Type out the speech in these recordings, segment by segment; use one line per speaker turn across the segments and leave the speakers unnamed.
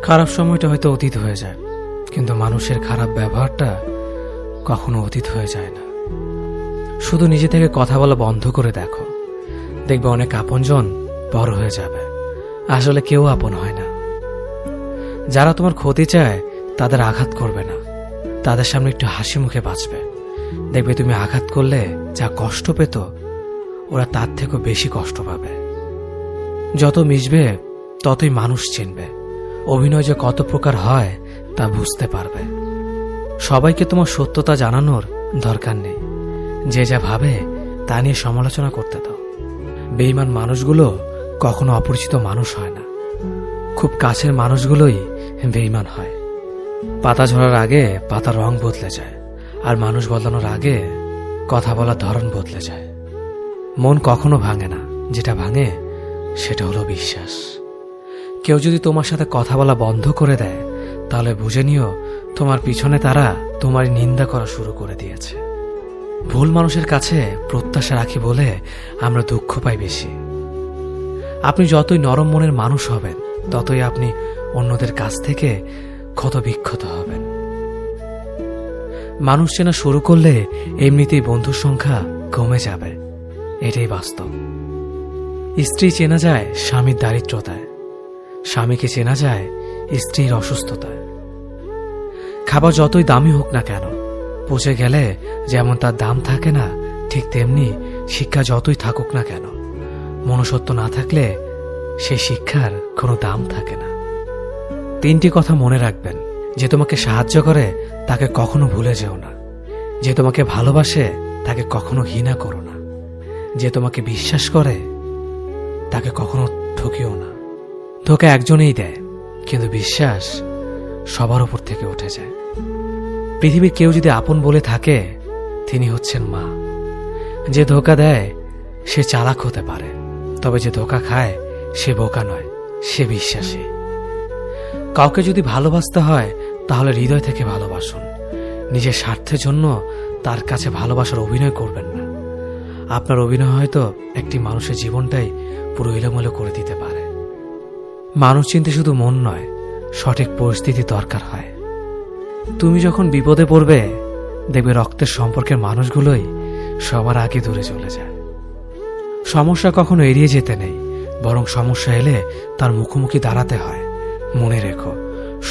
খারাপ সময়টা হয়তো অতীত হয়ে যায়, কিন্তু মানুষের খারাপ ব্যবহারটা কখনো অতীত হয়ে যায় না। শুধু নিজে থেকে কথা বলা বন্ধ করে দেখো, দেখবে অনেক আপনজন বড় হয়ে যাবে। আসলে কেউ আপন হয় না। যারা তোমার ক্ষতি চায় তাদের আঘাত করবে না, তাদের সামনে একটু হাসি মুখে বাঁচবে। দেখবে তুমি আঘাত করলে যা কষ্ট পেত, ওরা তার থেকেও বেশি কষ্ট পাবে। যত মিশবে ততই মানুষ চিনবে। অভিনয় যে কত প্রকার হয় তা বুঝতে পারবে। সবাইকে তোমার সত্যতা জানানোর দরকার নেই। যে যা ভাবে তা নিয়ে সমালোচনা করতে দাও। বেঈমান মানুষগুলো কখনো অপরিচিত মানুষ হয় না। খুব কাছের মানুষগুলোই বেঈমান হয়। পাতা ঝরার আগে পাতার রং বদলে যায়, আর মানুষ বদলানোর আগে কথা বলার ধরন বদলে যায়। মন কখনো ভাঙে না, যেটা ভাঙে সেটা হলো বিশ্বাস। কেউ যদি তোমার সাথে কথা বলা বন্ধ করে দেয়, তাহলে বুঝে নিও তোমার পিছনে তারা তোমার নিন্দা করা শুরু করে দিয়েছে। ভুল মানুষের কাছে প্রত্যাশা রাখি বলে আমরা দুঃখ পাই বেশি। আপনি যতই নরম মনের মানুষ হবেন, ততই আপনি অন্যদের কাছ থেকে ক্ষত বিক্ষত হবেন। মানুষ চেনা শুরু করলে এমনিতেই বন্ধুর সংখ্যা কমে যাবে, এটাই বাস্তব। স্ত্রী চেনা যায় স্বামীর দারিদ্রতায়, স্বামীকে চেনা যায় স্ত্রীর অসুস্থতায়। খাবার যতই দামি হোক না কেন, পচে গেলে যেমন তার দাম থাকে না, ঠিক তেমনি শিক্ষা যতই থাকুক না কেন, মনুষ্যত্ব না থাকলে সেই শিক্ষার কোনো দাম থাকে না। 3টি কথা মনে রাখবেন। যে তোমাকে সাহায্য করে তাকে কখনো ভুলে যেও না। যে তোমাকে ভালোবাসে তাকে কখনো ঘৃণা করো না। যে তোমাকে বিশ্বাস করে তাকে কখনো ঠকিও না। ধোঁকা একজনেই দেয়, কিন্তু বিশ্বাস সবার উপর থেকে উঠে যায়। পৃথিবীর কেউ যদি আপন বলে থাকে, তিনি হচ্ছেন মা। যে ধোঁকা দেয় সে চালাক হতে পারে, তবে যে ধোঁকা খায় সে বোকা নয়, সে বিশ্বাসী। কাউকে যদি ভালোবাসতে হয় তাহলে হৃদয় থেকে ভালোবাসুন। নিজের স্বার্থের জন্য তার কাছে ভালোবাসার অভিনয় করবেন না। আপনার অভিনয় হয়তো একটি মানুষের জীবনটাই পুরো এলোমেলো করে দিতে পারে। মানুষ চিনতে শুধু মন নয়, সঠিক পরিস্থিতি দরকার হয়। তুমি যখন বিপদে পড়বে, দেখবে রক্তের সম্পর্কের মানুষগুলোই সবার আগে দূরে চলে যায়। সমস্যা কখনো এড়িয়ে যেতে নেই, বরং সমস্যা এলে তার মুখোমুখি দাঁড়াতে হয়। মনে রেখো,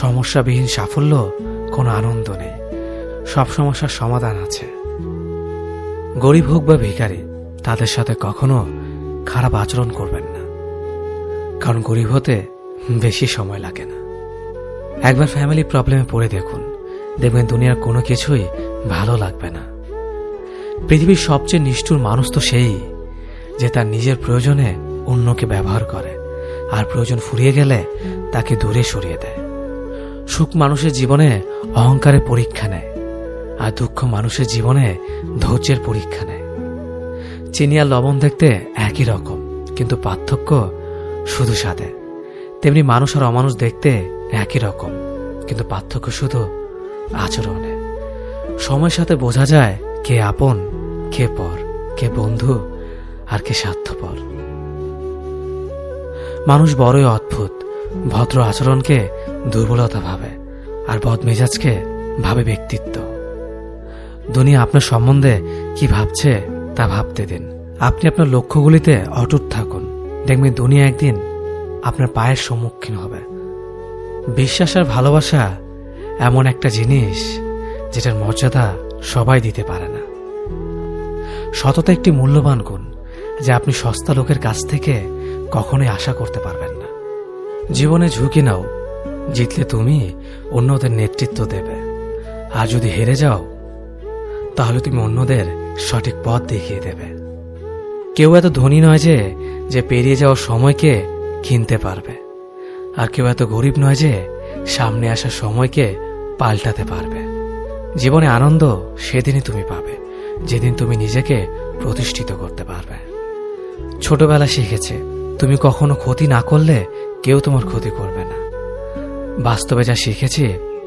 সমস্যাবিহীন সাফল্য কোনো আনন্দ নেই। সব সমস্যার সমাধান আছে। গরিব হোক বা ভিখারি, তাদের সাথে কখনো খারাপ আচরণ করবেন না, কারণ গরিব হতে বেশি সময় লাগে না। একবার ফ্যামিলি প্রবলেমে পড়ে দেখুন, দেখবেন দুনিয়ার কোনো কিছুই ভালো লাগবে না। পৃথিবীর সবচেয়ে নিষ্ঠুর মানুষ তো সেই, যে তার নিজের প্রয়োজনে অন্যকে ব্যবহার করে, আর প্রয়োজন ফুরিয়ে গেলে তাকে দূরে সরিয়ে দেয়। সুখ মানুষের জীবনে অহংকারের পরীক্ষা নেয়, আর দুঃখ মানুষের জীবনে ধৈর্যের পরীক্ষা নেয়। চিনি আর লবণ দেখতে একই রকম, কিন্তু পার্থক্য শুধু স্বাদে। তেমনি মানুষ আর অমানুষ দেখতে একই রকম, কিন্তু পার্থক্য শুধু আচরণে। সময়ের সাথে বোঝা যায় কে আপন, কে পর, কে বন্ধু আর কে স্বার্থপর। মানুষ বড়ই অদ্ভুত। ভদ্র আচরণকে দুর্বলতা ভাবে, আর বদমেজাজকে ভাবে ব্যক্তিত্ব। দুনিয়া আপনার সম্বন্ধে কি ভাবছে তা ভাবতে দিন। আপনি আপনার লক্ষ্যগুলিতে অটুট থাকুন, দেখবেন দুনিয়া একদিন আপনার পায়ের সম্মুখীন হবে। বিশ্বাস আর ভালোবাসা এমন একটা জিনিস যেটার মর্যাদা সবাই দিতে পারে না। সততা একটি মূল্যবান গুণ, যা আপনি সস্তা লোকের কাছ থেকে কখনোই আশা করতে পারবেন না। জীবনে ঝুঁকি নাও, জিতলে তুমি অন্যদের নেতৃত্ব দেবে, আর যদি হেরে যাও তাহলে তুমি অন্যদের সঠিক পথ দেখিয়ে দেবে। কেউ এত ধনী নয় যে পেরিয়ে যাওয়ার সময়কে কিনতে পারবে, আর কেউ এত গরিব নয় যে সামনে আসা সময়কে পাল্টাতে পারবে। জীবনে আনন্দ সেদিনই তুমি পাবে, যেদিন তুমি নিজেকে প্রতিষ্ঠিত করতে পারবে। ছোটবেলা শিখেছে, তুমি কখনো ক্ষতি না করলে কেউ তোমার ক্ষতি করবে না। বাস্তবে যা শিখেছি,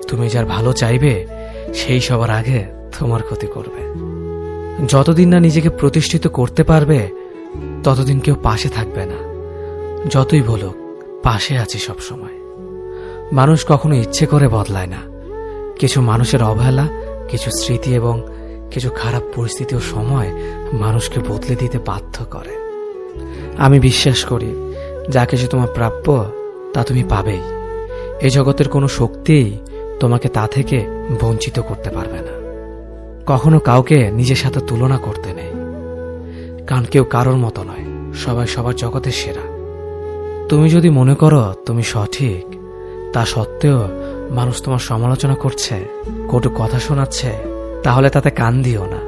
তুমি যার ভালো চাইবে সেই সবার আগে তোমার ক্ষতি করবে। যতদিন না নিজেকে প্রতিষ্ঠিত করতে পারবে, ততদিন কেউ পাশে থাকবে না। যতই বলুক পাশে আছি সব সময়। মানুষ কখনো ইচ্ছে করে বদলায় না। কিছু মানুষের অবহেলা, কিছু স্মৃতি এবং কিছু খারাপ পরিস্থিতি ও সময় মানুষকে বদলে দিতে বাধ্য করে। আমি বিশ্বাস করি যা কিছু তোমার প্রাপ্য তা তুমি পাবেই। এই জগতের কোনো শক্তিই তোমাকে তা থেকে বঞ্চিত করতে পারবে না। কখনো কাউকে নিজের সাথে তুলনা করতে নেই, কারণ কেউ কারোর মতো নয়, সবাই সবার জগতের সেরা। তুমি যদি মনে করো তুমি সঠিক, তা সত্ত্বেও মানুষ তোমার সমালোচনা করছে, কটু কথা শোনাচ্ছে, তাহলে তাতে কান দিও না।